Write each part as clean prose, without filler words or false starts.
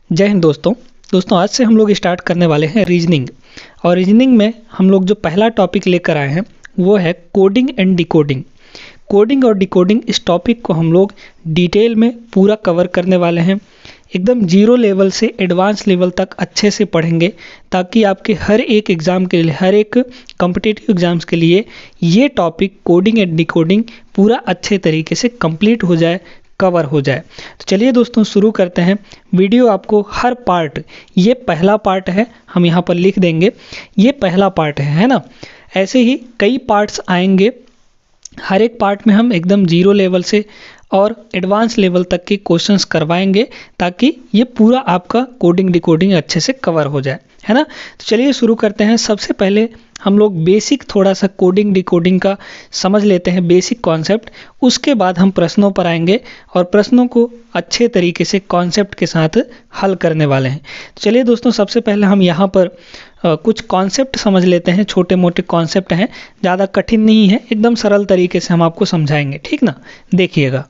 जय हिंद दोस्तों आज से हम लोग स्टार्ट करने वाले हैं रीजनिंग। और रीजनिंग में हम लोग जो पहला टॉपिक लेकर आए हैं वो है कोडिंग एंड डिकोडिंग। कोडिंग और डिकोडिंग इस टॉपिक को हम लोग डिटेल में पूरा कवर करने वाले हैं, एकदम जीरो लेवल से एडवांस लेवल तक अच्छे से पढ़ेंगे ताकि आपके हर एक एग्ज़ाम के लिए, हर एक कॉम्पिटिटिव एग्ज़ाम्स के लिए ये टॉपिक कोडिंग एंड डिकोडिंग पूरा अच्छे तरीके से कंप्लीट हो जाए, कवर हो जाए। तो चलिए दोस्तों शुरू करते हैं। वीडियो आपको हर पार्ट, ये पहला पार्ट है, हम यहाँ पर लिख देंगे ये पहला पार्ट है ना। ऐसे ही कई पार्ट्स आएंगे, हर एक पार्ट में हम एकदम जीरो लेवल से और एडवांस लेवल तक के क्वेश्चंस करवाएंगे ताकि ये पूरा आपका कोडिंग डिकोडिंग अच्छे से कवर हो जाए, है ना। तो चलिए शुरू करते हैं। सबसे पहले हम लोग बेसिक थोड़ा सा कोडिंग डिकोडिंग का समझ लेते हैं, बेसिक कॉन्सेप्ट। उसके बाद हम प्रश्नों पर आएंगे और प्रश्नों को अच्छे तरीके से कॉन्सेप्ट के साथ हल करने वाले हैं। तो चलिए दोस्तों सबसे पहले हम यहाँ पर कुछ कॉन्सेप्ट समझ लेते हैं। छोटे मोटे कॉन्सेप्ट हैं, ज़्यादा कठिन नहीं है, एकदम सरल तरीके से हम आपको समझाएंगे, ठीक ना। देखिएगा।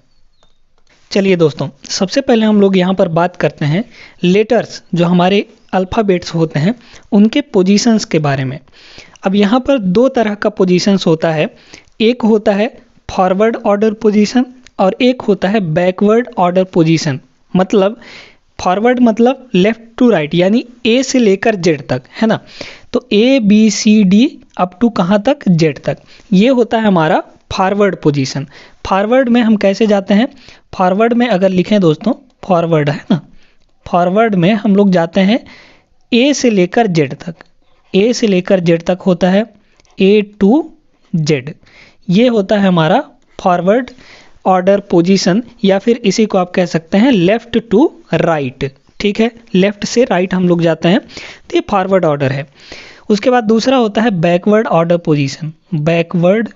चलिए दोस्तों सबसे पहले हम लोग यहाँ पर बात करते हैं लेटर्स, जो हमारे अल्फ़ाबेट्स होते हैं उनके पोजीशंस के बारे में। अब यहाँ पर दो तरह का पोजीशंस होता है, एक होता है फॉरवर्ड ऑर्डर पोजीशन और एक होता है बैकवर्ड ऑर्डर पोजीशन। मतलब फॉरवर्ड मतलब लेफ़्ट टू राइट, यानी ए से लेकर जेड तक, है ना। तो A B C D up to कहाँ तक, जेड तक, ये होता है हमारा फॉरवर्ड पोजीशन। फॉरवर्ड में हम कैसे जाते हैं, फॉरवर्ड में अगर लिखें दोस्तों, फॉरवर्ड है ना, फॉरवर्ड में हम लोग जाते हैं ए से लेकर जेड तक, ए से लेकर जेड तक होता है ए टू जेड, ये होता है हमारा फॉरवर्ड ऑर्डर पोजीशन, या फिर इसी को आप कह सकते हैं लेफ़्ट टू राइट, ठीक है। लेफ़्ट से राइट हम लोग जाते हैं, तो ये फॉरवर्ड ऑर्डर है। उसके बाद दूसरा होता है backward order position. Backward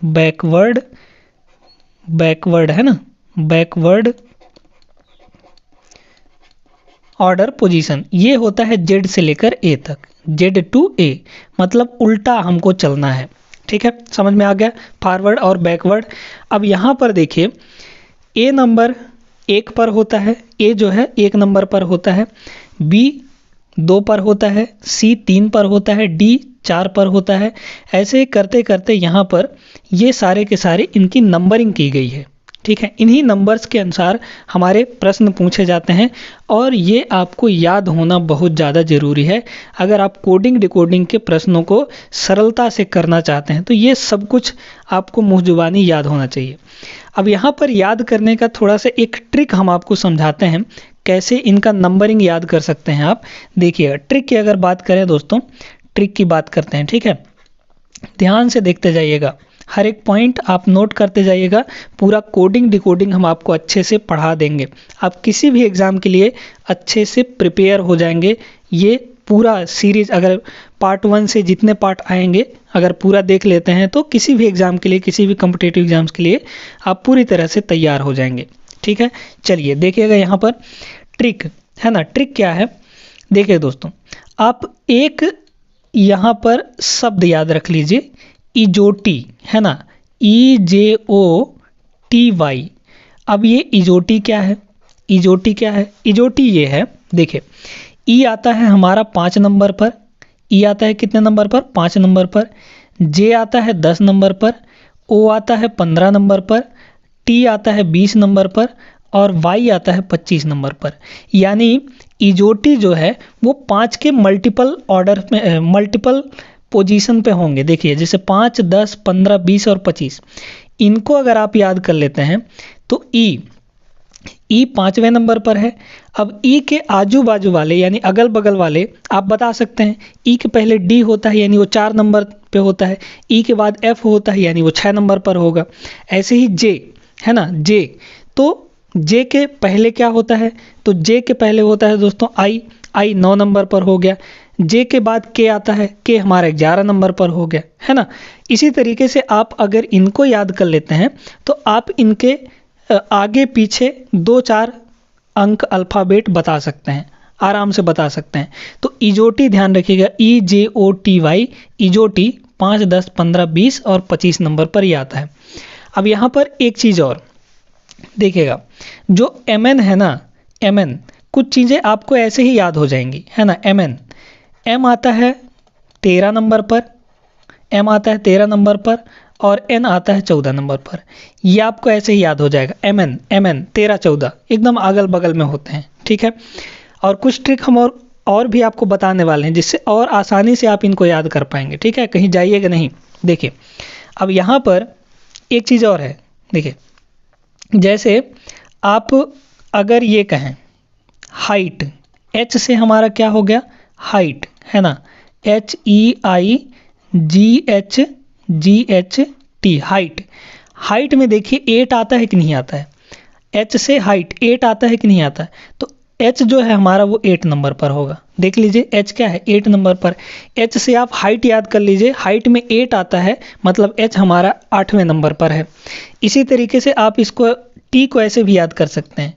backward backward है ना, बैकवर्ड ऑर्डर पोजीशन, ये होता है जेड से लेकर ए तक, जेड टू ए, मतलब उल्टा हमको चलना है, ठीक है। समझ में आ गया फॉरवर्ड और बैकवर्ड। अब यहाँ पर देखिए ए नंबर 1 पर होता है, ए जो है 1 नंबर पर होता है, बी 2 पर होता है, सी 3 पर होता है, डी 4 पर होता है। ऐसे करते करते यहाँ पर ये सारे के सारे इनकी नंबरिंग की गई है, ठीक है। इन्हीं नंबर्स के अनुसार हमारे प्रश्न पूछे जाते हैं और ये आपको याद होना बहुत ज़्यादा ज़रूरी है। अगर आप कोडिंग डिकोडिंग के प्रश्नों को सरलता से करना चाहते हैं तो ये सब कुछ आपको मुँह जुबानी याद होना चाहिए। अब यहाँ पर याद करने का थोड़ा सा एक ट्रिक हम आपको समझाते हैं, कैसे इनका नंबरिंग याद कर सकते हैं आप। देखिए ट्रिक की अगर बात करें दोस्तों, ट्रिक की बात करते हैं, ठीक है। ध्यान से देखते जाइएगा, हर एक पॉइंट आप नोट करते जाइएगा। पूरा कोडिंग डिकोडिंग हम आपको अच्छे से पढ़ा देंगे, आप किसी भी एग्ज़ाम के लिए अच्छे से प्रिपेयर हो जाएंगे। ये पूरा सीरीज अगर पार्ट 1 से जितने पार्ट आएंगे अगर पूरा देख लेते हैं तो किसी भी एग्ज़ाम के लिए, किसी भी कॉम्पिटिटिव एग्ज़ाम्स के लिए आप पूरी तरह से तैयार हो जाएंगे, ठीक है। चलिए देखिएगा यहाँ पर ट्रिक है ना। ट्रिक क्या है, देखिए दोस्तों, आप एक यहाँ पर शब्द याद रख लीजिए, इजोटी, है ना, EJOTY। अब ये इजोटी क्या है, इजोटी क्या है, इजोटी ये है, देखिए ई आता है हमारा 5 नंबर पर, ई आता है कितने नंबर पर, 5 नंबर पर, जे आता है 10 नंबर पर, ओ आता है 15 नंबर पर, टी आता है 20 नंबर पर और वाई आता है 25 नंबर पर। यानी इजोटी जो है वो 5 के मल्टीपल ऑर्डर में, मल्टीपल पोजीशन पे होंगे। देखिए जैसे 5, 10, 15, 20 और 25, इनको अगर आप याद कर लेते हैं तो ई 5वें नंबर पर है। अब ई के आजू बाजू वाले यानी अगल बगल वाले आप बता सकते हैं। ई के पहले डी होता है यानी वो 4 नंबर पे होता है, ई के बाद एफ होता है यानी वो 6 नंबर पर होगा। ऐसे ही जे है ना, जे, तो जे के पहले क्या होता है, तो जे के पहले होता है दोस्तों आई, आई 9 नंबर पर हो गया। जे के बाद के आता है, के हमारा 11 नंबर पर हो गया, है ना। इसी तरीके से आप अगर इनको याद कर लेते हैं तो आप इनके आगे पीछे 2-4 अंक अल्फ़ाबेट बता सकते हैं, आराम से बता सकते हैं। तो इजोटी ध्यान रखिएगा, EJOTY, इजोटी 5, 10, 15, 20 और 25 नंबर पर ही आता है। अब यहाँ पर एक चीज़ और देखिएगा, जो MN है ना, MN कुछ चीज़ें आपको ऐसे ही याद हो जाएंगी, है ना। एम आता है 13 नंबर पर, एम आता है 13 नंबर पर और एन आता है 14 नंबर पर। ये आपको ऐसे ही याद हो जाएगा, एम एन 13 14 एकदम अगल बगल में होते हैं, ठीक है। और कुछ ट्रिक हम और भी आपको बताने वाले हैं जिससे और आसानी से आप इनको याद कर पाएंगे, ठीक है। कहीं जाइएगा नहीं। देखिए अब यहाँ पर एक चीज़ और है, देखिए जैसे आप अगर ये कहें हाइट, एच से हमारा क्या हो गया, हाइट, है ना, HEIGHT, हाइट। हाइट में देखिए 8 आता है कि नहीं आता है, एच से हाइट 8 आता है कि नहीं आता है, तो एच जो है हमारा वो 8 नंबर पर होगा। देख लीजिए एच क्या है, 8 नंबर पर। एच से आप हाइट याद कर लीजिए, हाइट में 8 आता है मतलब एच हमारा 8वें नंबर पर है। इसी तरीके से आप इसको टी को ऐसे भी याद कर सकते हैं,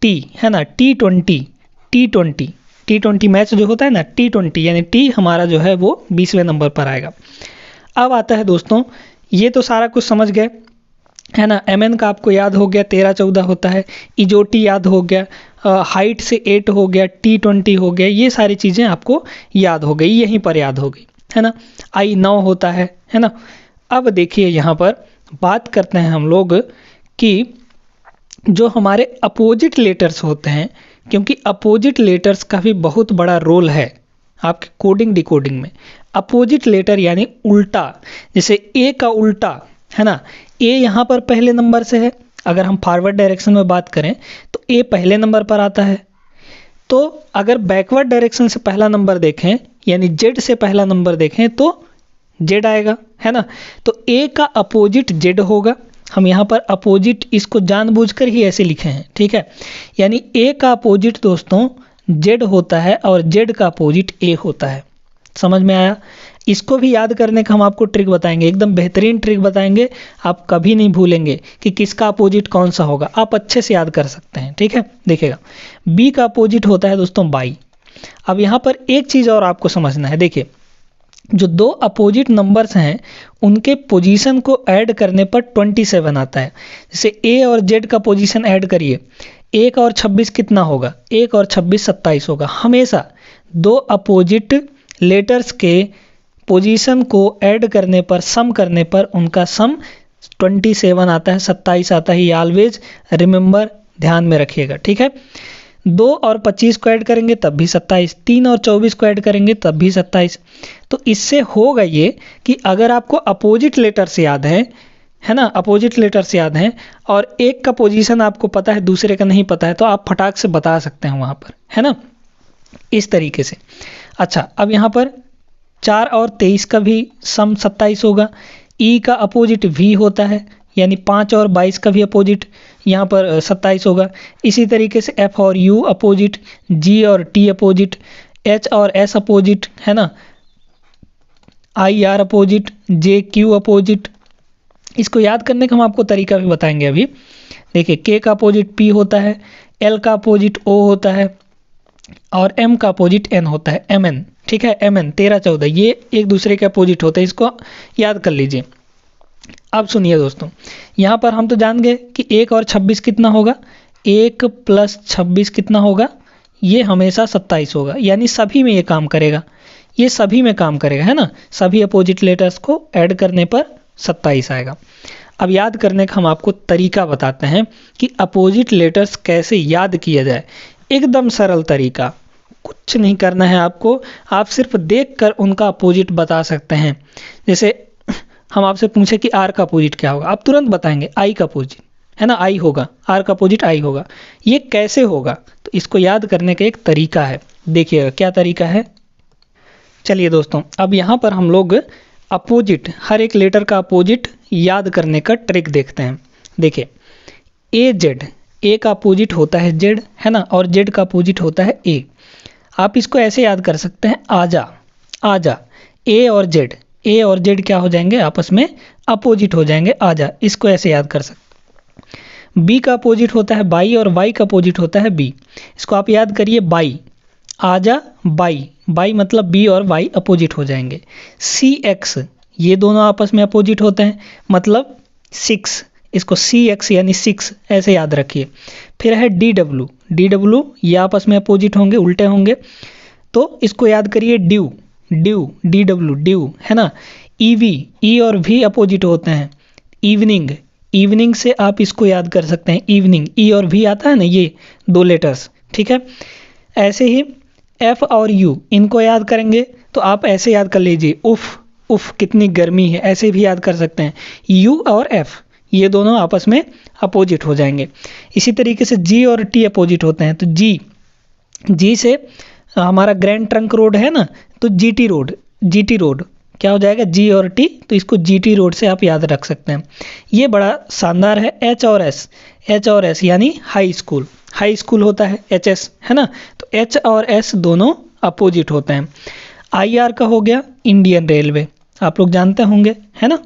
टी, है ना, T20 मैच जो होता है ना, T20 यानी टी हमारा जो है वो 20वें नंबर पर आएगा। अब आता है दोस्तों, ये तो सारा कुछ समझ गए, है ना। MN का आपको याद हो गया 13 14 होता है, इजोटी याद हो गया, हाइट से 8 हो गया, T20 हो गया, ये सारी चीज़ें आपको याद हो गई, यहीं पर याद हो गई, है ना। I 9 होता है ना। अब देखिए यहाँ पर बात करते हैं हम लोग कि जो हमारे अपोजिट लेटर्स होते हैं, क्योंकि अपोजिट लेटर्स का भी बहुत बड़ा रोल है आपके कोडिंग डिकोडिंग में। अपोजिट लेटर यानी उल्टा, जैसे ए का उल्टा, है ना, ए यहाँ पर पहले नंबर से है, अगर हम फॉरवर्ड डायरेक्शन में बात करें तो ए पहले नंबर पर आता है। तो अगर बैकवर्ड डायरेक्शन से पहला नंबर देखें यानी जेड से पहला नंबर देखें तो जेड आएगा, है ना। तो ए का अपोजिट जेड होगा। हम यहाँ पर अपोजिट इसको जानबूझकर ही ऐसे लिखे हैं, ठीक है। यानी ए का अपोजिट दोस्तों जेड होता है और जेड का अपोजिट ए होता है। समझ में आया। इसको भी याद करने का हम आपको ट्रिक बताएंगे, एकदम बेहतरीन ट्रिक बताएंगे, आप कभी नहीं भूलेंगे कि किसका अपोजिट कौन सा होगा, आप अच्छे से याद कर सकते हैं, ठीक है। देखिएगा बी का अपोजिट होता है दोस्तों बाई। अब यहाँ पर एक चीज़ और आपको समझना है, देखिए जो दो अपोजिट नंबर्स हैं उनके पोजीशन को ऐड करने पर 27 आता है। जैसे ए और जेड का पोजीशन ऐड करिए, 1 और 26 कितना होगा, 1 और 26 27 होगा। हमेशा दो अपोजिट लेटर्स के पोजीशन को ऐड करने पर, सम करने पर उनका सम 27 आता है, 27 आता है। ये ऑलवेज रिमेंबर, ध्यान में रखिएगा, ठीक है। 2 और 25 को ऐड करेंगे तब भी 27, 3 और 24 को ऐड करेंगे तब भी 27। तो इससे होगा ये कि अगर आपको अपोजिट लेटर्स याद है ना, अपोजिट लेटर्स याद हैं और एक का पोजीशन आपको पता है दूसरे का नहीं पता है तो आप फटाक से बता सकते हैं वहाँ पर, है ना, इस तरीके से। अच्छा, अब यहाँ पर 4 और 23 का भी सम 27 होगा। ई का अपोजिट वी होता है, यानी 5 और 22 का भी अपोजिट यहाँ पर 27 होगा। इसी तरीके से एफ और यू अपोजिट, जी और टी अपोजिट, एच और एस अपोजिट, है ना, I R opposite, J Q opposite. इसको याद करने का हम आपको तरीका भी बताएंगे अभी। देखिए के का अपोजिट पी होता है, एल का अपोजिट ओ होता है और एम का अपोजिट एन होता है, एम एन, ठीक है। एम एन 13 14 ये एक दूसरे के अपोजिट होते हैं, इसको याद कर लीजिए। अब सुनिए दोस्तों, यहाँ पर हम तो जान गए कि 1 और 26 कितना होगा, 1 + 26 कितना होगा, ये हमेशा 27 होगा, यानी सभी में ये काम करेगा, ये सभी में काम करेगा, है ना। सभी अपोजिट लेटर्स को ऐड करने पर 27 आएगा। अब याद करने का हम आपको तरीका बताते हैं कि अपोजिट लेटर्स कैसे याद किया जाए। एकदम सरल तरीका, कुछ नहीं करना है आपको, आप सिर्फ देखकर उनका अपोजिट बता सकते हैं। जैसे हम आपसे पूछे कि आर का अपोजिट क्या होगा, आप तुरंत बताएंगे आई का अपोजिट, है ना, आई होगा, आर का अपोजिट आई होगा। ये कैसे होगा, तो इसको याद करने का एक तरीका है, देखिएगा क्या तरीका है। चलिए दोस्तों, अब यहाँ पर हम लोग अपोजिट, हर एक लेटर का अपोजिट याद करने का ट्रिक देखते हैं। देखिए ए जेड, ए का अपोजिट होता है जेड, है ना, और जेड का अपोजिट होता है ए। आप इसको ऐसे याद कर सकते हैं, आजा आजा, ए और जेड क्या हो जाएंगे, आपस में अपोजिट हो जाएंगे, आजा। इसको ऐसे याद कर सकते। बी का अपोजिट होता है बाई और वाई का अपोजिट होता है बी। इसको आप याद करिए, बाई, आजा बाई, बाई मतलब बी और वाई अपोजिट हो जाएंगे। सी एक्स, ये दोनों आपस में अपोजिट होते हैं, मतलब 6, इसको CX यानी 6 ऐसे याद रखिए। फिर है DW, DW ये आपस में अपोजिट होंगे, उल्टे होंगे, तो इसको याद करिए ड्यू, ड्यू DW ड्यू है ना। EV, E और V अपोजिट होते हैं। इवनिंग, इवनिंग से आप इसको याद कर सकते हैं, इवनिंग E और V आता है ना, ये 2 लेटर्स, ठीक है। ऐसे ही F और U इनको याद करेंगे तो आप ऐसे याद कर लीजिए, उफ उफ कितनी गर्मी है, ऐसे भी याद कर सकते हैं। U और F ये दोनों आपस में अपोजिट हो जाएंगे। इसी तरीके से G और T अपोजिट होते हैं, तो G से हमारा ग्रैंड ट्रंक रोड है ना, तो GT रोड, GT रोड क्या हो जाएगा, G और T, तो इसको GT रोड से आप याद रख सकते हैं। ये बड़ा शानदार है। H और S यानी हाई स्कूल, हाई स्कूल होता है HS है ना, तो H और S दोनों अपोजिट होते हैं। IR का हो गया इंडियन रेलवे, आप लोग जानते होंगे है ना,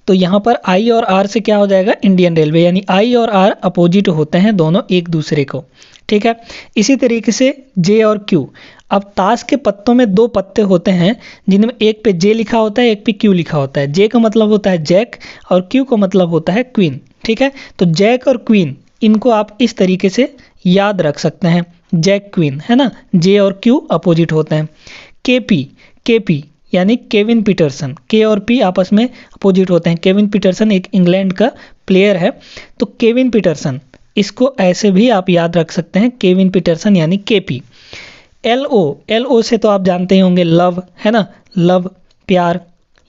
तो यहाँ पर I और R से क्या हो जाएगा, इंडियन रेलवे, यानी I और R अपोजिट होते हैं दोनों एक दूसरे को, ठीक है। इसी तरीके से J और Q, अब ताश के पत्तों में 2 पत्ते होते हैं जिनमें एक पे J लिखा होता है, एक पे Q लिखा होता है। J का मतलब होता है जैक और Q का मतलब होता है क्वीन, ठीक है। तो जैक और क्वीन इनको आप इस तरीके से याद रख सकते हैं, जैक क्वीन है ना, J और Q अपोजिट होते हैं। KP यानी केविन पीटरसन, K और P आपस में अपोजिट होते हैं। केविन पीटरसन एक इंग्लैंड का प्लेयर है, तो केविन पीटरसन इसको ऐसे भी आप याद रख सकते हैं, केविन पीटरसन यानी KP। LO से तो आप जानते ही होंगे लव है ना, लव प्यार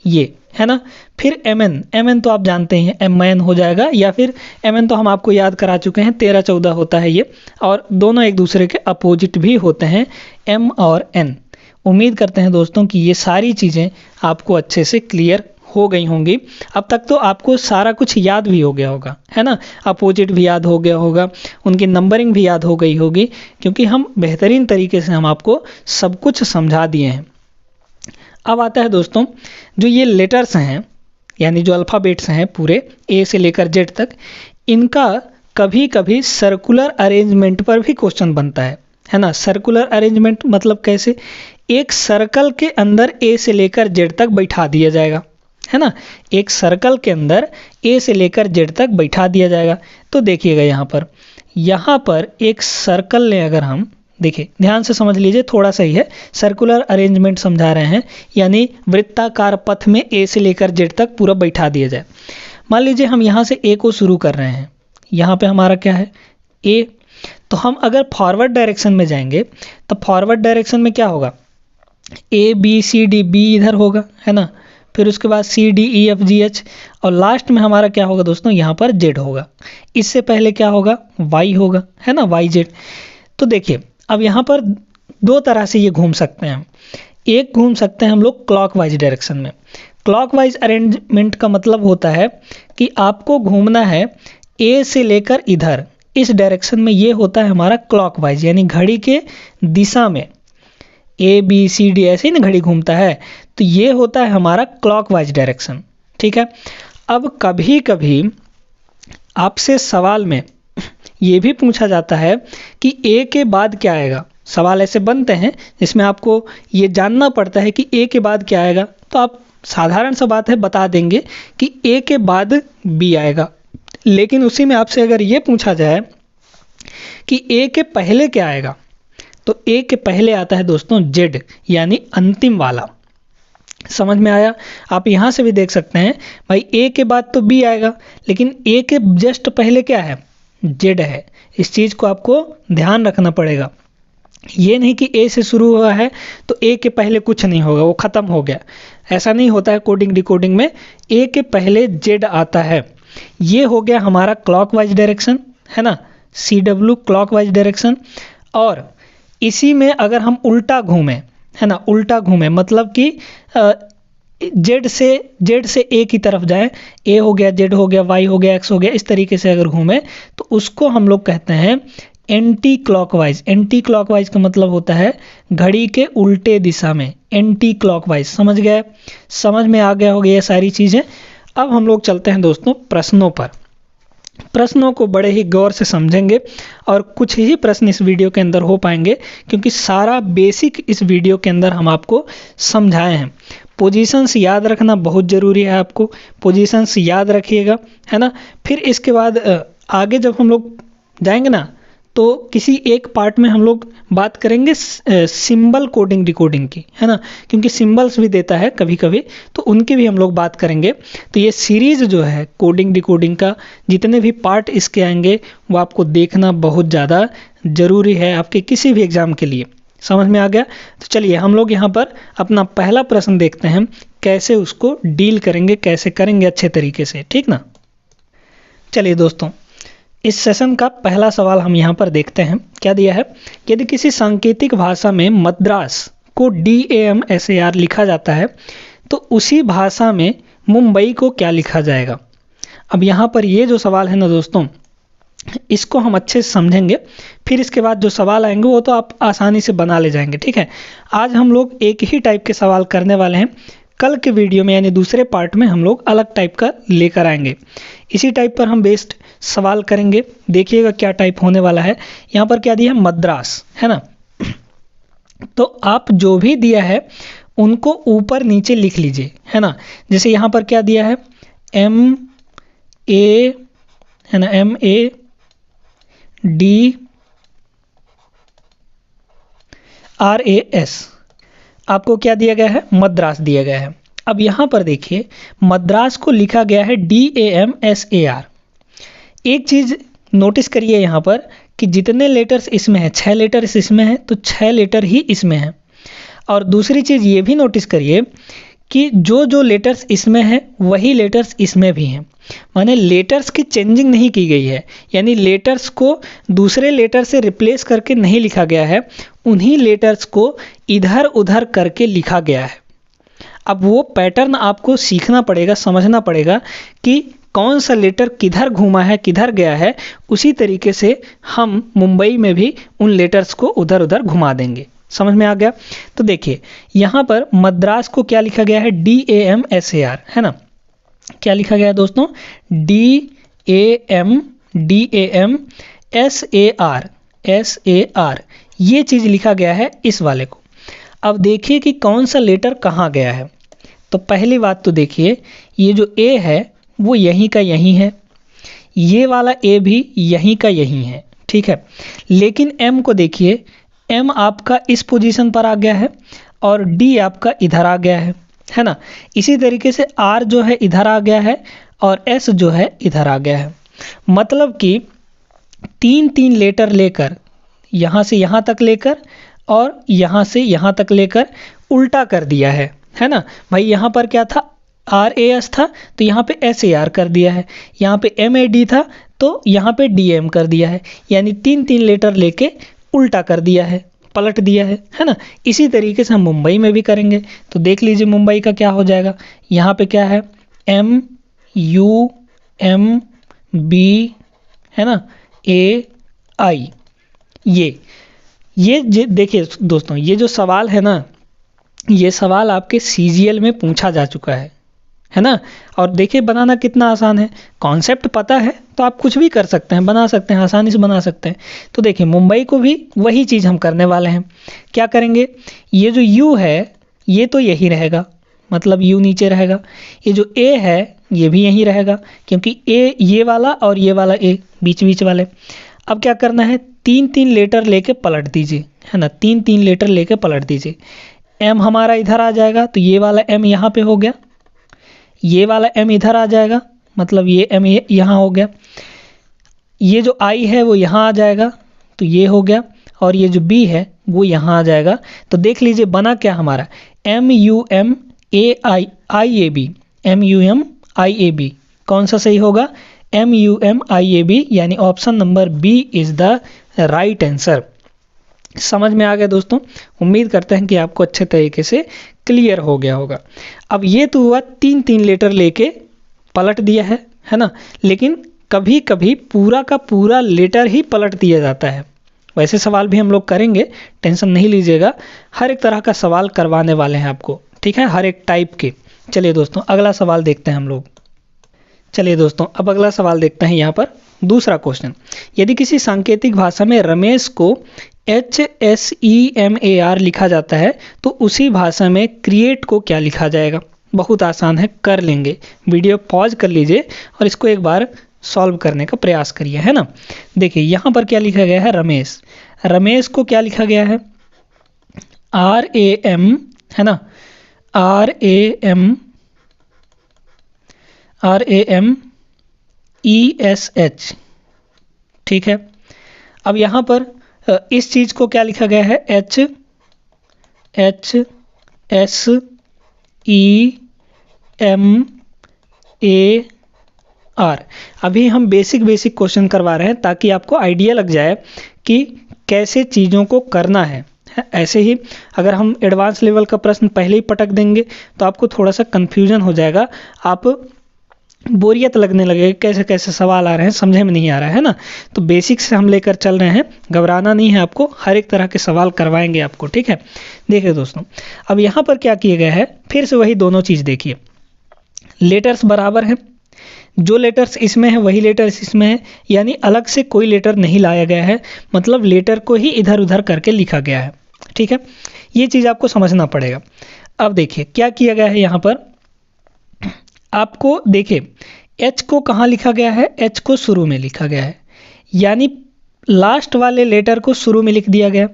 ये है ना। फिर MN तो आप जानते हैं MN हो जाएगा, या फिर MN तो हम आपको याद करा चुके हैं, 13-14 होता है ये, और दोनों एक दूसरे के अपोजिट भी होते हैं, M और N। उम्मीद करते हैं दोस्तों कि ये सारी चीज़ें आपको अच्छे से क्लियर हो गई होंगी। अब तक तो आपको सारा कुछ याद भी हो गया होगा है ना, अपोजिट भी याद हो गया होगा, उनकी नंबरिंग भी याद हो गई होगी, क्योंकि हम बेहतरीन तरीके से हम आपको सब कुछ समझा दिए हैं। अब आता है दोस्तों, जो ये लेटर्स हैं यानी जो अल्फ़ाबेट्स हैं पूरे A से लेकर Z तक, इनका कभी कभी सर्कुलर अरेंजमेंट पर भी क्वेश्चन बनता है ना। सर्कुलर अरेंजमेंट मतलब कैसे, एक सर्कल के अंदर A से लेकर Z तक बैठा दिया जाएगा है ना, एक सर्कल के अंदर A से लेकर Z तक बैठा दिया जाएगा। तो देखिएगा यहाँ पर एक सर्कल लें, अगर हम देखिए ध्यान से समझ लीजिए, थोड़ा सा ही है, सर्कुलर अरेंजमेंट समझा रहे हैं, यानी वृत्ताकार पथ में A से लेकर Z तक पूरा बैठा दिया जाए। मान लीजिए हम यहाँ से A को शुरू कर रहे हैं, यहाँ पे हमारा क्या है A, तो हम अगर फॉरवर्ड डायरेक्शन में जाएंगे तो फॉरवर्ड डायरेक्शन में क्या होगा, ABCD, B इधर होगा है ना, फिर उसके बाद CDEFGH, और लास्ट में हमारा क्या होगा दोस्तों, यहाँ पर Z होगा। इससे पहले क्या होगा, Y होगा है ना, YZ। तो देखिए अब यहाँ पर 2 तरह से ये घूम सकते हैं। एक घूम सकते हैं हम लोग क्लॉकवाइज डायरेक्शन में। क्लॉकवाइज अरेंजमेंट का मतलब होता है कि आपको घूमना है A से लेकर इधर, इस डायरेक्शन में, ये होता है हमारा क्लॉकवाइज, यानी घड़ी के दिशा में ABCD ऐसे ही ना घड़ी घूमता है, तो ये होता है हमारा क्लॉकवाइज डायरेक्शन, ठीक है। अब कभी कभी आपसे सवाल में ये भी पूछा जाता है कि A के बाद क्या आएगा, सवाल ऐसे बनते हैं जिसमें आपको ये जानना पड़ता है कि A के बाद क्या आएगा, तो आप साधारण सा बात है बता देंगे कि A के बाद B आएगा। लेकिन उसी में आपसे अगर ये पूछा जाए कि A के पहले क्या आएगा, तो A के पहले आता है दोस्तों Z, यानी अंतिम वाला। समझ में आया? आप यहाँ से भी देख सकते हैं भाई, A के बाद तो B आएगा, लेकिन A के जस्ट पहले क्या है, Z है। इस चीज़ को आपको ध्यान रखना पड़ेगा। ये नहीं कि A से शुरू हुआ है तो A के पहले कुछ नहीं होगा, वो ख़त्म हो गया, ऐसा नहीं होता है। कोडिंग डिकोडिंग में A के पहले Z आता है। ये हो गया हमारा क्लॉकवाइज डायरेक्शन है ना, CW क्लॉकवाइज डायरेक्शन। और इसी में अगर हम उल्टा घूमें है ना, उल्टा घूमें मतलब कि Z से A की तरफ जाएं, A हो गया, Z हो गया, Y हो गया, X हो गया, इस तरीके से अगर घूमें तो उसको हम लोग कहते हैं एंटी क्लॉकवाइज। एंटी क्लॉकवाइज का मतलब होता है घड़ी के उल्टे दिशा में, एंटी क्लॉकवाइज। समझ गए? समझ में आ गया होगा ये सारी चीज़ें। अब हम लोग चलते हैं दोस्तों प्रश्नों पर। प्रश्नों को बड़े ही गौर से समझेंगे और कुछ ही प्रश्न इस वीडियो के अंदर हो पाएंगे, क्योंकि सारा बेसिक इस वीडियो के अंदर हम आपको समझाए हैं। पोजीशंस याद रखना बहुत ज़रूरी है, आपको पोजीशंस याद रखिएगा, है ना। फिर इसके बाद आगे जब हम लोग जाएंगे ना, तो किसी एक पार्ट में हम लोग बात करेंगे सिंबल कोडिंग डिकोडिंग की, है ना, क्योंकि सिंबल्स भी देता है कभी कभी, तो उनकी भी हम लोग बात करेंगे। तो ये सीरीज़ जो है कोडिंग डिकोडिंग का, जितने भी पार्ट इसके आएंगे वो आपको देखना बहुत ज़्यादा ज़रूरी है आपके किसी भी एग्ज़ाम के लिए। समझ में आ गया? तो चलिए हम लोग यहाँ पर अपना पहला प्रश्न देखते हैं, कैसे उसको डील करेंगे, कैसे करेंगे अच्छे तरीके से, ठीक ना। चलिए दोस्तों, इस सेशन का पहला सवाल हम यहाँ पर देखते हैं। क्या दिया है? यदि किसी सांकेतिक भाषा में मद्रास को DAMSAR लिखा जाता है तो उसी भाषा में मुंबई को क्या लिखा जाएगा। अब यहाँ पर ये जो सवाल है ना दोस्तों, इसको हम अच्छे से समझेंगे, फिर इसके बाद जो सवाल आएंगे वो तो आप आसानी से बना ले जाएंगे, ठीक है। आज हम लोग एक ही टाइप के सवाल करने वाले हैं, कल के वीडियो में यानी दूसरे पार्ट में हम लोग अलग टाइप का लेकर आएंगे। इसी टाइप पर हम बेस्ड सवाल करेंगे, देखिएगा क्या टाइप होने वाला है। यहाँ पर क्या दिया है? मद्रास, है ना। तो आप जो भी दिया है उनको ऊपर नीचे लिख लीजिए, है ना। जैसे यहाँ पर क्या दिया है? MA, है ना, MADRAS, आपको क्या दिया गया है? मद्रास दिया गया है। अब यहाँ पर देखिए मद्रास को लिखा गया है DAMSAR। एक चीज़ नोटिस करिए यहाँ पर कि जितने लेटर्स इसमें हैं, 6 लेटर्स इसमें हैं, तो 6 लेटर ही इसमें हैं। और दूसरी चीज़ ये भी नोटिस करिए कि जो जो लेटर्स इसमें हैं वही लेटर्स इसमें भी हैं, माने लेटर्स की चेंजिंग नहीं की गई है, यानी लेटर्स को दूसरे लेटर से रिप्लेस करके नहीं लिखा गया है, उन्हीं लेटर्स को इधर उधर करके लिखा गया है। अब वो पैटर्न आपको सीखना पड़ेगा, समझना पड़ेगा कि कौन सा लेटर किधर घूमा है, किधर गया है। उसी तरीके से हम मुंबई में भी उन लेटर्स को उधर उधर घुमा देंगे। समझ में आ गया? तो देखिए यहाँ पर मद्रास को क्या लिखा गया है? DAMSAR, है ना। क्या लिखा गया है दोस्तों? DAMSAR, ये चीज़ लिखा गया है इस वाले को। अब देखिए कि कौन सा लेटर कहाँ गया है। तो पहली बात तो देखिए, ये जो A है वो यहीं का यहीं है, ये वाला A भी यहीं का यहीं है, ठीक है। लेकिन M को देखिए, M आपका इस पोजीशन पर आ गया है और D आपका इधर आ गया है ना। इसी तरीके से R जो है इधर आ गया है और S जो है इधर आ गया है। मतलब कि 3-3 लेटर लेकर यहाँ से यहाँ तक लेकर और यहाँ से यहाँ तक लेकर उल्टा कर दिया है ना भाई। यहाँ पर क्या था? RAS था तो यहाँ पे SAR कर दिया है, यहाँ पे MAD था तो यहाँ पे DM कर दिया है, यानी 3-3 लेटर लेके उल्टा कर दिया है, पलट दिया है ना। इसी तरीके से हम मुंबई में भी करेंगे। तो देख लीजिए मुंबई का क्या हो जाएगा। यहाँ पे क्या है? MUMB, है ना, AI। ये देखिए दोस्तों, ये जो सवाल है ना, ये सवाल आपके CGL में पूछा जा चुका है ना। और देखिए बनाना कितना आसान है, कॉन्सेप्ट पता है तो आप कुछ भी कर सकते हैं, बना सकते हैं, आसानी से बना सकते हैं। तो देखिए मुंबई को भी वही चीज़ हम करने वाले हैं। क्या करेंगे? ये जो U है ये तो यही रहेगा, मतलब U नीचे रहेगा। ये जो A है ये भी यहीं रहेगा, क्योंकि A ये वाला और ये वाला A बीच बीच वाले। अब क्या करना है? 3-3 लेटर लेके पलट दीजिए, है ना, 3-3 लेटर लेके पलट दीजिए। M हमारा इधर आ जाएगा तो ये वाला M यहाँ पे हो गया, ये वाला M इधर आ जाएगा, मतलब ये M यहाँ हो गया। ये जो I है वो यहाँ आ जाएगा तो ये हो गया, और ये जो B है वो यहाँ आ जाएगा। तो देख लीजिए बना क्या हमारा? MUMIAB। कौन सा सही होगा? MUMIAB, यानी option number B is the right answer. समझ में आ गया दोस्तों? उम्मीद करते हैं कि आपको अच्छे तरीके से क्लियर हो गया होगा। अब ये तो हुआ 3-3 लेटर लेके पलट दिया है ना। लेकिन कभी कभी पूरा का पूरा लेटर ही पलट दिया जाता है। वैसे सवाल भी हम लोग करेंगे, टेंशन नहीं लीजिएगा। हर एक तरह का सवाल करवाने वाले हैं आपको, ठीक है, हर एक टाइप के। चलिए दोस्तों अगला सवाल देखते हैं हम लोग। चलिए दोस्तों अब अगला सवाल देखते हैं। यहाँ पर दूसरा क्वेश्चन, यदि किसी सांकेतिक भाषा में रमेश को HSEMAR लिखा जाता है, तो उसी भाषा में क्रिएट को क्या लिखा जाएगा? बहुत आसान है, कर लेंगे। वीडियो पॉज कर लीजिए और इसको एक बार सॉल्व करने का प्रयास करिए, है ना। देखिए यहाँ पर क्या लिखा गया है, रमेश। रमेश को क्या लिखा गया है, RAM, है ना, RAMESH, ठीक है। अब यहाँ पर इस चीज को क्या लिखा गया है, HSEMAR। अभी हम बेसिक क्वेश्चन करवा रहे हैं ताकि आपको आइडिया लग जाए कि कैसे चीज़ों को करना है। ऐसे ही अगर हम एडवांस लेवल का प्रश्न पहले ही पटक देंगे तो आपको थोड़ा सा कंफ्यूजन हो जाएगा, आप बोरियत लगने लगेगी, कैसे कैसे सवाल आ रहे हैं, समझे में नहीं आ रहा है ना। तो बेसिक से हम लेकर चल रहे हैं, घबराना नहीं है आपको, हर एक तरह के सवाल करवाएंगे आपको, ठीक है। देखिए दोस्तों, अब यहाँ पर क्या किया गया है, फिर से वही दोनों चीज़ देखिए, लेटर्स बराबर हैं, जो लेटर्स इसमें है वही लेटर्स इसमें है, यानी अलग से कोई लेटर नहीं लाया गया है, मतलब लेटर को ही इधर उधर करके लिखा गया है, ठीक है। ये चीज़ आपको समझना पड़ेगा। अब देखिए क्या किया गया है यहाँ पर, आपको देखिए H को कहाँ लिखा गया है, H को शुरू में लिखा गया है, यानी लास्ट वाले लेटर को शुरू में लिख दिया गया।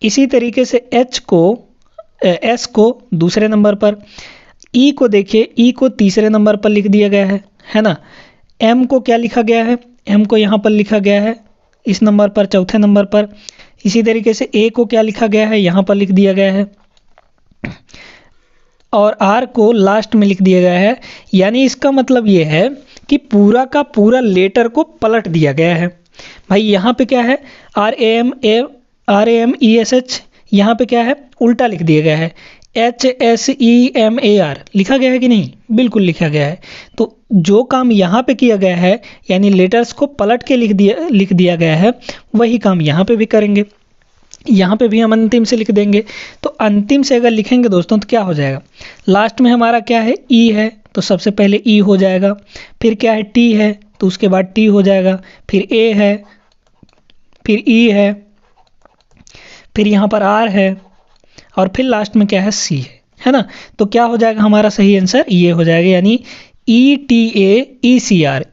इसी तरीके से S को दूसरे नंबर पर, E को देखिए, E को तीसरे नंबर पर लिख दिया गया है ना। M को क्या लिखा गया है, M को यहाँ पर लिखा गया है इस नंबर पर, चौथे नंबर पर। इसी तरीके से A को क्या लिखा गया है, यहाँ पर लिख दिया गया है, और R को लास्ट में लिख दिया गया है। यानी इसका मतलब ये है कि पूरा का पूरा लेटर को पलट दिया गया है। भाई यहाँ पे क्या है, RAMESH, यहाँ पे क्या है, उल्टा लिख दिया गया है, HSEMAR लिखा गया है कि नहीं, बिल्कुल लिखा गया है। तो जो काम यहाँ पे किया गया है, यानी लेटर्स को पलट के लिख दिया गया है, वही काम यहाँ पे भी करेंगे। यहाँ पे भी हम अंतिम से लिख देंगे। तो अंतिम से अगर लिखेंगे दोस्तों तो क्या हो जाएगा, लास्ट में हमारा क्या है, E है, तो सबसे पहले E हो जाएगा, फिर क्या है, T है, तो उसके बाद T हो जाएगा, फिर A है, फिर E है, फिर यहाँ पर R है, और फिर लास्ट में क्या है, C है ना। तो क्या हो जाएगा हमारा सही आंसर, ये हो जाएगा, यानी ETAECR,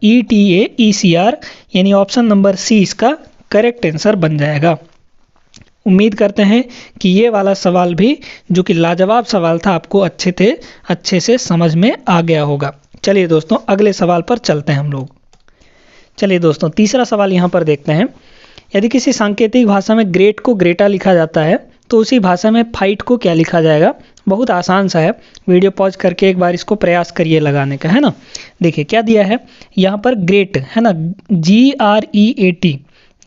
यानी ऑप्शन नंबर C इसका करेक्ट आंसर बन जाएगा। उम्मीद करते हैं कि ये वाला सवाल भी, जो कि लाजवाब सवाल था, आपको अच्छे से समझ में आ गया होगा। चलिए दोस्तों अगले सवाल पर चलते हैं हम लोग। चलिए दोस्तों तीसरा सवाल यहाँ पर देखते हैं। यदि किसी सांकेतिक भाषा में ग्रेट को ग्रेटा लिखा जाता है तो उसी भाषा में फाइट को क्या लिखा जाएगा? बहुत आसान सा है, वीडियो पॉज करके एक बार इसको प्रयास करिए लगाने का, है ना। देखिए क्या दिया है यहाँ पर, ग्रेट है ना, GREAT,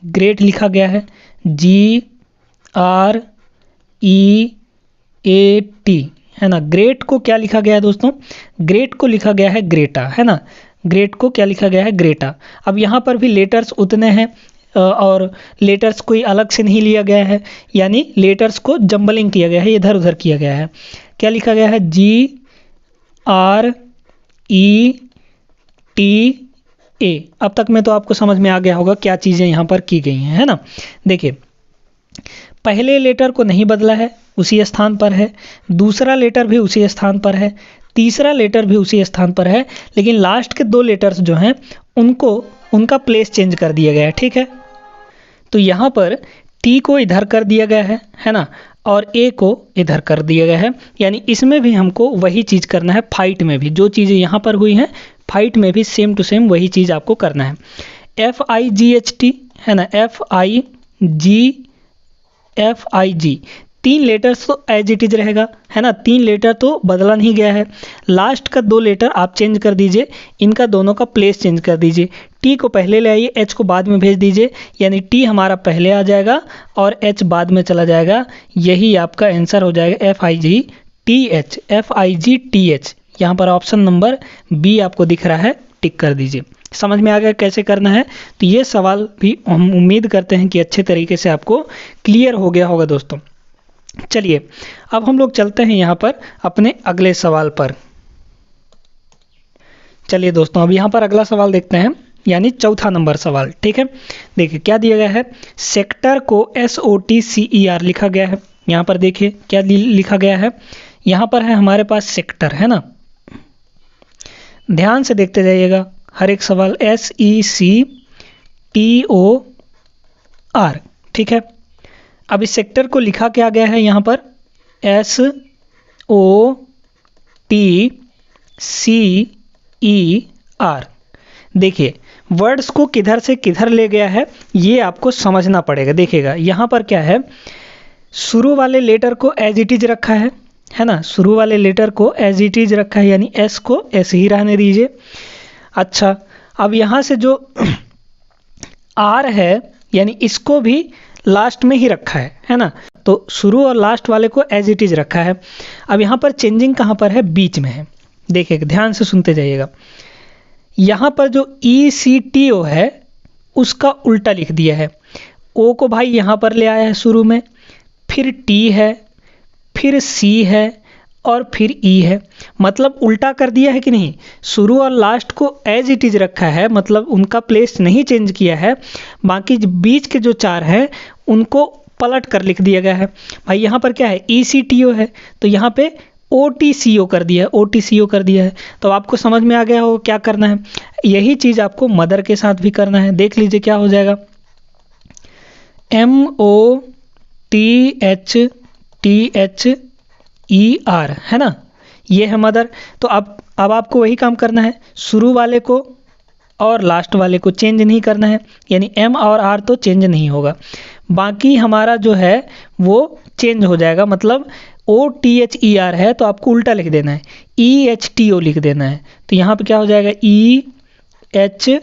ग्रेट लिखा गया है, GREAT है ना। ग्रेट को क्या लिखा गया है दोस्तों, ग्रेट को लिखा गया है ग्रेटा, है ना। ग्रेट को क्या लिखा गया है, ग्रेटा। अब यहाँ पर भी लेटर्स उतने हैं और लेटर्स कोई अलग से नहीं लिया गया है, यानी लेटर्स को जंबलिंग किया गया है, इधर उधर किया गया है। क्या लिखा गया है, GRETA। अब तक में तो आपको समझ में आ गया होगा क्या चीज़ें यहाँ पर की गई हैं, है ना। देखिए पहले लेटर को नहीं बदला है, उसी स्थान पर है, दूसरा लेटर भी उसी स्थान पर है, तीसरा लेटर भी उसी स्थान पर है, लेकिन लास्ट के दो लेटर्स जो हैं उनका प्लेस चेंज कर दिया गया है, ठीक है। तो यहाँ पर टी को इधर कर दिया गया है ना, और ए को इधर कर दिया गया है, यानी इसमें भी हमको वही चीज़ करना है। फाइट में भी जो चीज़ें यहाँ पर हुई हैं, फाइट में भी सेम टू सेम वही चीज़ आपको करना है। FIGHT है ना, FIG, तीन लेटर्स तो एज इट इज रहेगा, है ना, तीन लेटर तो बदला नहीं गया है। लास्ट का दो लेटर आप चेंज कर दीजिए, इनका दोनों का प्लेस चेंज कर दीजिए। टी को पहले ले आइए, एच को बाद में भेज दीजिए, यानी टी हमारा पहले आ जाएगा और एच बाद में चला जाएगा। यही आपका आंसर हो जाएगा FIGTH। यहाँ पर ऑप्शन नंबर बी आपको दिख रहा है, टिक कर दीजिए। समझ में आ गया कैसे करना है। तो ये सवाल भी हम उम्मीद करते हैं कि अच्छे तरीके से आपको क्लियर हो गया होगा दोस्तों। चलिए अब हम लोग चलते हैं यहाँ पर अपने अगले सवाल पर। चलिए दोस्तों अब यहाँ पर अगला सवाल देखते हैं। यानी चौथा नंबर सवाल। ठीक है, देखिए क्या दिया गया है, सेक्टर को SOTCER लिखा गया है। यहाँ पर देखिए क्या लिखा गया है, यहाँ पर है हमारे पास सेक्टर, है ना। ध्यान से देखते जाइएगा हर एक सवाल, SECTOR। ठीक है, अब इस सेक्टर को लिखा क्या गया है, यहाँ पर SOTCER। देखिए वर्ड्स को किधर से किधर ले गया है ये आपको समझना पड़ेगा। देखिएगा यहाँ पर क्या है, शुरू वाले लेटर को एज इट इज रखा है ना, शुरू वाले लेटर को एज इट इज रखा है, यानी एस को ऐसे ही रहने दीजिए। अच्छा, अब यहाँ से जो आर है यानी इसको भी लास्ट में ही रखा है ना, तो शुरू और लास्ट वाले को एज इट इज रखा है। अब यहाँ पर चेंजिंग कहाँ पर है, बीच में है। देखिए ध्यान से सुनते जाइएगा, यहाँ पर जो ECTO है उसका उल्टा लिख दिया है। ओ को भाई यहाँ पर ले आया है शुरू में, फिर T है, फिर C है और फिर E है, मतलब उल्टा कर दिया है कि नहीं। शुरू और लास्ट को एज इट इज रखा है, मतलब उनका प्लेस नहीं चेंज किया है। बाकी बीच के जो चार हैं उनको पलट कर लिख दिया गया है। भाई यहाँ पर क्या है, ECTO है तो यहाँ पे OTCO कर दिया है, OTCO कर दिया है। तो आपको समझ में आ गया हो क्या करना है। यही चीज़ आपको मदर के साथ भी करना है। देख लीजिए क्या हो जाएगा, MOTHTHER है ना, ये है मदर। तो अब आपको वही काम करना है, शुरू वाले को और लास्ट वाले को चेंज नहीं करना है, यानी M और R तो चेंज नहीं होगा, बाकी हमारा जो है वो चेंज हो जाएगा। मतलब OTHER है तो आपको उल्टा लिख देना है, EHTO लिख देना है। तो यहाँ पे क्या हो जाएगा, EHT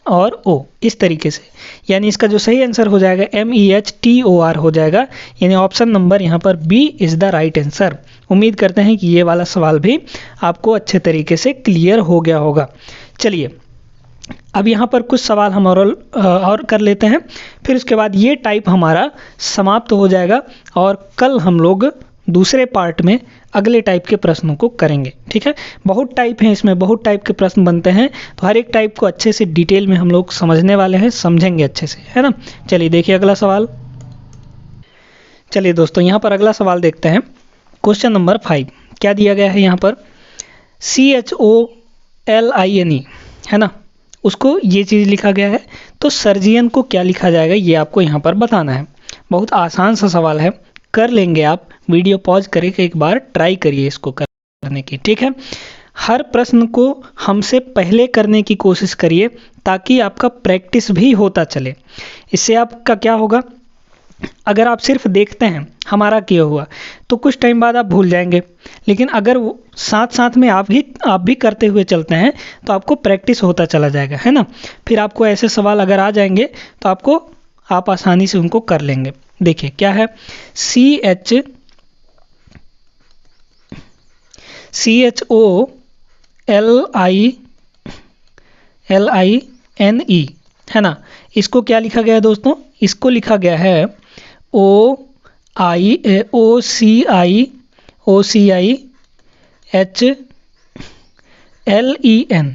और O, इस तरीके से। यानी इसका जो सही आंसर हो जाएगा MEHTOR हो जाएगा, यानी ऑप्शन नंबर यहाँ पर B is the right answer. उम्मीद करते हैं कि ये वाला सवाल भी आपको अच्छे तरीके से क्लियर हो गया होगा। चलिए अब यहाँ पर कुछ सवाल हम और कर लेते हैं, फिर उसके बाद ये टाइप हमारा समाप्त हो जाएगा और कल हम लोग दूसरे पार्ट में अगले टाइप के प्रश्नों को करेंगे। ठीक है, बहुत टाइप हैं इसमें, बहुत टाइप के प्रश्न बनते हैं, तो हर एक टाइप को अच्छे से डिटेल में हम लोग समझने वाले हैं, समझेंगे अच्छे से, है ना। चलिए देखिए अगला सवाल। चलिए दोस्तों यहाँ पर अगला सवाल देखते हैं, क्वेश्चन नंबर 5। क्या दिया गया है यहाँ पर, CHOLINE है ना, उसको ये चीज़ लिखा गया है। तो सर्जियन को क्या लिखा जाएगा ये आपको यहाँ पर बताना है। बहुत आसान सा सवाल है, कर लेंगे आप। वीडियो पॉज करके एक बार ट्राई करिए इसको करने की। ठीक है, हर प्रश्न को हमसे पहले करने की कोशिश करिए ताकि आपका प्रैक्टिस भी होता चले। इससे आपका क्या होगा, अगर आप सिर्फ देखते हैं हमारा किया हुआ तो कुछ टाइम बाद आप भूल जाएंगे, लेकिन अगर वो साथ साथ में आप भी करते हुए चलते हैं तो आपको प्रैक्टिस होता चला जाएगा, है ना। फिर आपको ऐसे सवाल अगर आ जाएंगे तो आप आसानी से उनको कर लेंगे। देखिए क्या है, CHOLINE है ना, इसको क्या लिखा गया है दोस्तों, इसको लिखा गया है OCIHLEN।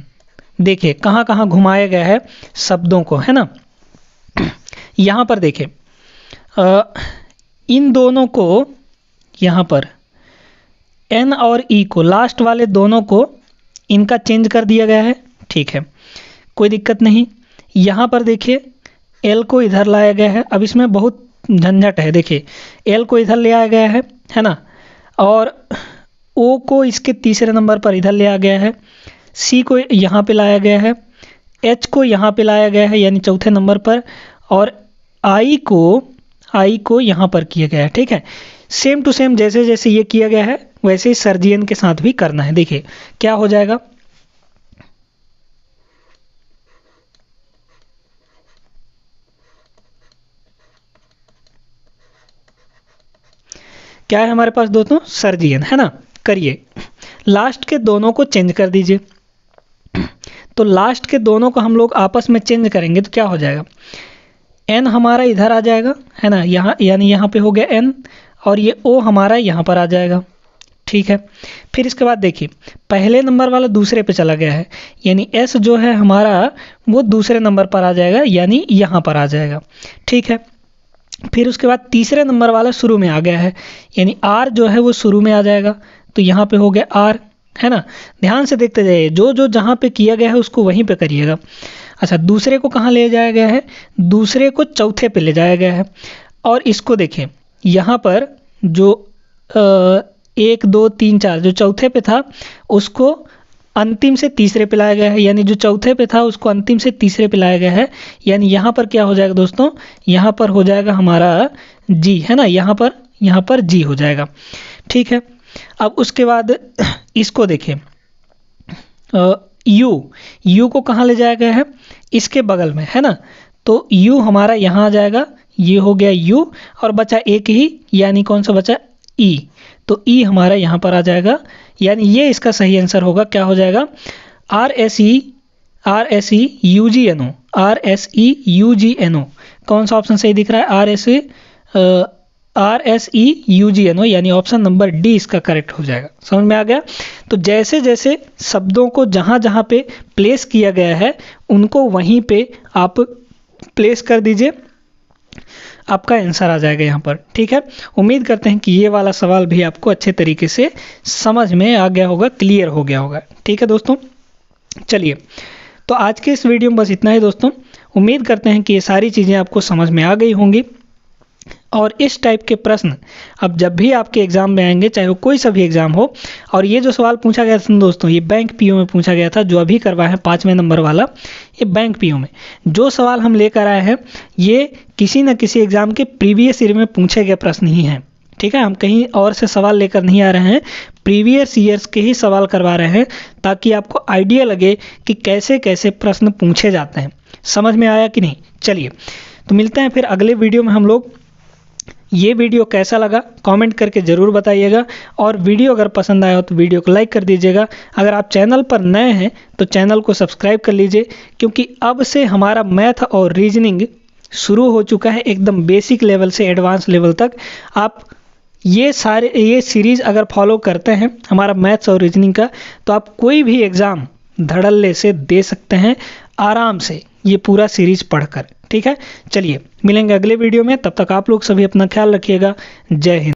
देखिए कहाँ कहाँ घुमाया गया है शब्दों को, है ना। यहाँ पर देखिए इन दोनों को, यहाँ पर N और E को, लास्ट वाले दोनों को इनका चेंज कर दिया गया है। ठीक है, कोई दिक्कत नहीं। यहाँ पर देखिए L को इधर लाया गया है। अब इसमें बहुत झंझट है। देखिए L को इधर ले आया गया है ना, और O को इसके तीसरे नंबर पर इधर ले आया गया है, C को यहाँ पे लाया गया है, H को यहाँ पे लाया गया है यानी चौथे नंबर पर, और I को यहाँ पर किया गया है। ठीक है, सेम टू सेम जैसे जैसे ये किया गया है वैसे ही सर्जियन के साथ भी करना है। देखिए क्या हो जाएगा, क्या है हमारे पास दोस्तों, सर्जियन, है ना। करिए, लास्ट के दोनों को चेंज कर दीजिए। तो लास्ट के दोनों को हम लोग आपस में चेंज करेंगे तो क्या हो जाएगा, N हमारा इधर आ जाएगा, है ना, यहाँ यानी यहाँ पे हो गया N, और ये O हमारा यहाँ पर आ जाएगा। ठीक है। फिर इसके बाद देखिए पहले नंबर वाला दूसरे पे चला गया है, यानी S जो है हमारा वो दूसरे नंबर पर आ जाएगा, यानी यहाँ पर आ जाएगा। ठीक है। फिर उसके बाद तीसरे नंबर वाला शुरू में आ गया है, यानी R जो है वो शुरू में आ जाएगा, तो यहाँ पे हो गया R, है ना। ध्यान से देखते जाइए, जो जो जहाँ पे किया गया है उसको वहीं पे करिएगा। अच्छा, दूसरे को कहाँ ले जाया गया है? दूसरे को चौथे पे ले जाया गया है। और इसको देखें, यहाँ पर जो 1 2 3 4 जो चौथे पे था उसको अंतिम से तीसरे पे लाया गया है, यानी जो चौथे पे था उसको अंतिम से तीसरे पे लाया गया है, यानी यहाँ पर क्या हो जाएगा दोस्तों? यहाँ पर हो जाएगा हमारा G, है ना। यहाँ पर G हो जाएगा। ठीक है। अब उसके बाद इसको देखें, U को कहाँ ले जाया गया है? इसके बगल में, है ना। तो U हमारा यहाँ आ जाएगा, ये हो गया U, और बचा एक ही, यानी कौन सा बचा? E। तो E हमारा यहाँ पर आ जाएगा, यानी ये इसका सही आंसर होगा। क्या हो जाएगा? RSEUGNO। कौन सा ऑप्शन सही दिख रहा है? RSEUGNO, यानी ऑप्शन नंबर डी इसका करेक्ट हो जाएगा। समझ में आ गया? तो जैसे जैसे शब्दों को जहाँ जहाँ पे प्लेस किया गया है उनको वहीं पे आप प्लेस कर दीजिए, आपका आंसर आ जाएगा यहाँ पर। ठीक है। उम्मीद करते हैं कि ये वाला सवाल भी आपको अच्छे तरीके से समझ में आ गया होगा, क्लियर हो गया होगा। ठीक है दोस्तों, चलिए तो आज के इस वीडियो में बस इतना ही दोस्तों। उम्मीद करते हैं कि ये सारी चीज़ें आपको समझ में आ गई होंगी, और इस टाइप के प्रश्न अब जब भी आपके एग्जाम में आएंगे, चाहे वो कोई सा भी एग्जाम हो, और ये जो सवाल पूछा गया था दोस्तों, ये बैंक पीओ में पूछा गया था, जो अभी करवाया है 5वें नंबर वाला, ये बैंक पीओ में जो सवाल हम लेकर आए हैं ये किसी न किसी एग्जाम के प्रीवियस ईयर में पूछे गए प्रश्न ही हैं। ठीक है, हम कहीं और से सवाल लेकर नहीं आ रहे हैं, प्रीवियस ईयर्स के ही सवाल करवा रहे हैं, ताकि आपको आइडिया लगे कि कैसे कैसे प्रश्न पूछे जाते हैं। समझ में आया कि नहीं? चलिए तो मिलते हैं फिर अगले वीडियो में हम लोग। ये वीडियो कैसा लगा कमेंट करके ज़रूर बताइएगा, और वीडियो अगर पसंद आया हो तो वीडियो को लाइक कर दीजिएगा। अगर आप चैनल पर नए हैं तो चैनल को सब्सक्राइब कर लीजिए, क्योंकि अब से हमारा मैथ और रीजनिंग शुरू हो चुका है, एकदम बेसिक लेवल से एडवांस लेवल तक। आप ये सीरीज़ अगर फॉलो करते हैं हमारा मैथ्स और रीजनिंग का, तो आप कोई भी एग्ज़ाम धड़ल्ले से दे सकते हैं आराम से, ये पूरा सीरीज़ पढ़कर। ठीक है, चलिए मिलेंगे अगले वीडियो में, तब तक आप लोग सभी अपना ख्याल रखिएगा। जय हिंद।